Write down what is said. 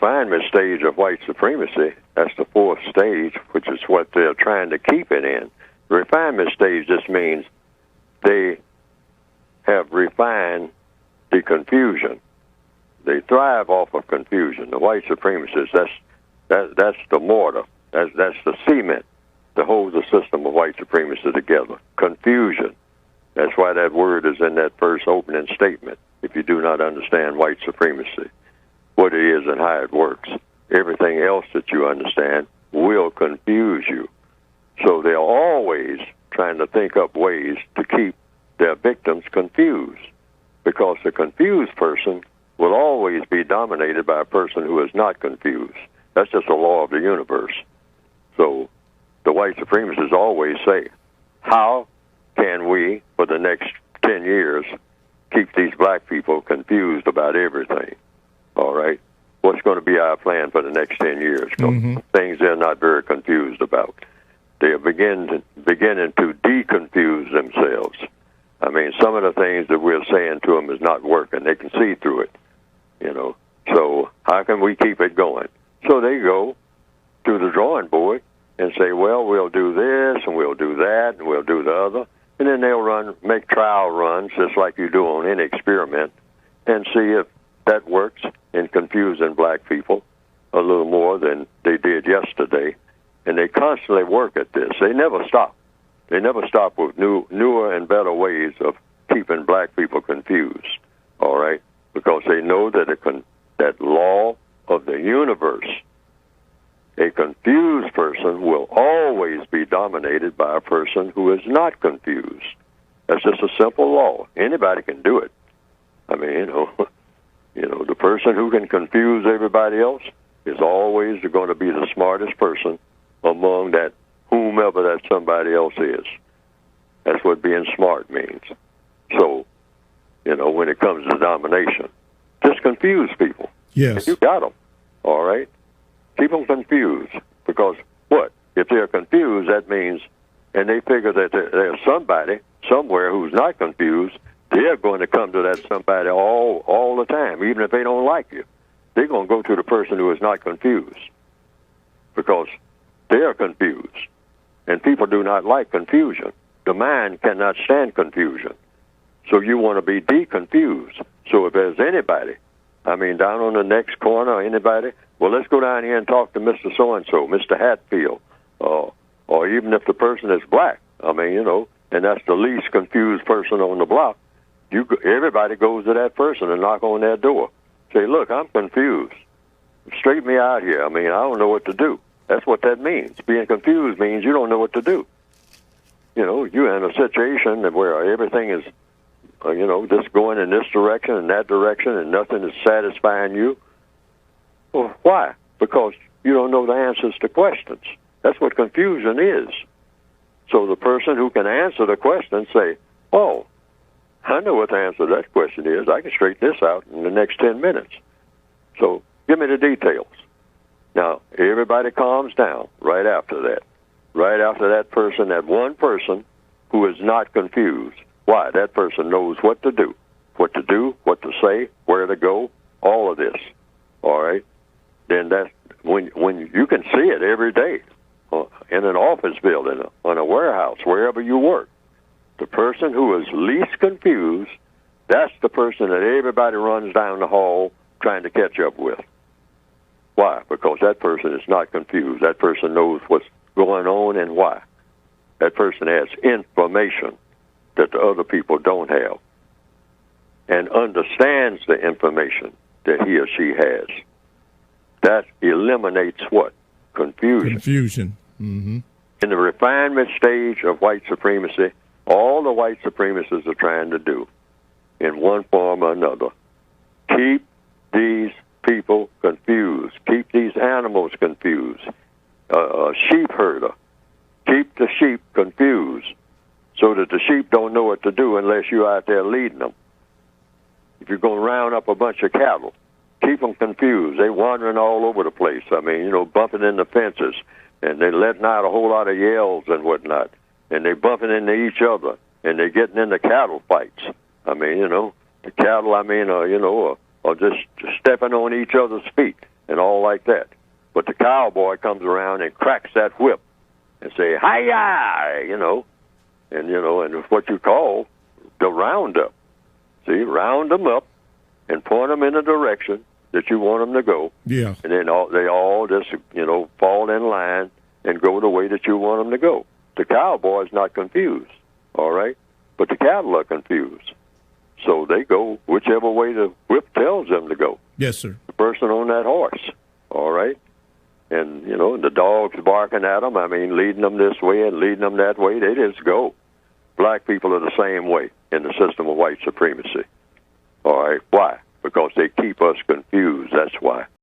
refinement stage of white supremacy, that's the fourth stage, which is what they're trying to keep it in. The refinement stage just means they have refined the confusion. They thrive off of confusion. The white supremacists, that's the mortar. That's the cement that holds the system of white supremacy together. Confusion. That's why that word is in that first opening statement. If you do not understand white supremacy, what it is and how it works, everything else that you understand will confuse you. So they're always trying to think up ways to keep their victims confused, because the confused person will always be dominated by a person who is not confused. That's just a law of the universe. So the white supremacists always say, how can we, for the next 10 years, keep these black people confused about everything? All right? What's going to be our plan for the next 10 years? Things they're not very confused about. They are beginning to deconfuse themselves. I mean, some of the things that we're saying to them is not working. They can see through it, you know. So how can we keep it going? So they go to the drawing board and say, well, we'll do this, and we'll do that, and we'll do the other. And then they'll make trial runs, just like you do on any experiment, and see if that works in confusing black people a little more than they did yesterday. And they constantly work at this. They never stop. They never stop with newer and better ways of keeping black people confused, all right? Because they know that that law of the universe, a confused person will always be dominated by a person who is not confused. That's just a simple law. Anybody can do it. I mean, you know, the person who can confuse everybody else is always going to be the smartest person among that whomever that somebody else is. That's what being smart means. So, you know, when it comes to domination, just confuse people. Yes. You got them, all right? Keep them confused, because what? If they're confused, that means, and they figure that there's somebody somewhere who's not confused, they're going to come to that somebody all the time, even if they don't like you. They're going to go to the person who is not confused, because they're confused. And people do not like confusion. The mind cannot stand confusion. So you want to be deconfused. So if there's anybody, I mean, down on the next corner, anybody, well, let's go down here and talk to Mr. So-and-so, Mr. Hatfield, or even if the person is black, I mean, you know, and that's the least confused person on the block, everybody goes to that person and knock on their door. Say, look, I'm confused. Straighten me out here. I mean, I don't know what to do. That's what that means. Being confused means you don't know what to do. You know, you're in a situation where everything is, you know, just going in this direction and that direction, and nothing is satisfying you. Well, why? Because you don't know the answers to questions. That's what confusion is. So the person who can answer the question say, oh, I know what the answer to that question is. I can straighten this out in the next 10 minutes. So give me the details. Now, everybody calms down right after that. Right after that person, that one person who is not confused. Why? That person knows what to do, what to say, where to go, all of this. All right? Then that's when you can see it every day in an office building, on a warehouse, wherever you work. The person who is least confused, that's the person that everybody runs down the hall trying to catch up with. Why? Because that person is not confused. That person knows what's going on and why. That person has information that the other people don't have, and understands the information that he or she has. That eliminates what? Confusion. Mm-hmm. In the refinement stage of white supremacy, all the white supremacists are trying to do, in one form or another, keep these people confused, keep these animals confused. A sheep herder, keep the sheep confused so that the sheep don't know what to do unless you're out there leading them. If you're going to round up a bunch of cattle, keep them confused. They're wandering all over the place. I mean, you know, bumping in the fences, and they're letting out a whole lot of yells and whatnot, and they're bumping into each other, and they're getting into cattle fights. I mean, you know, the cattle, I mean, you know, are just stepping on each other's feet and all all like that. But the cowboy comes around and cracks that whip and say, "Hi-ya!" And it's what you call the roundup. See, round them up and point them in the direction that you want them to go. Yeah. And then they all just, fall in line and go the way that you want them to go. The cowboy's not confused, all right? But the cattle are confused. So they go whichever way the whip tells them to go. Yes, sir. The person on that horse, all right? And, the dog's barking at them, leading them this way and leading them that way, they just go. Black people are the same way in the system of white supremacy. All right? Why? Because they keep us confused, that's why.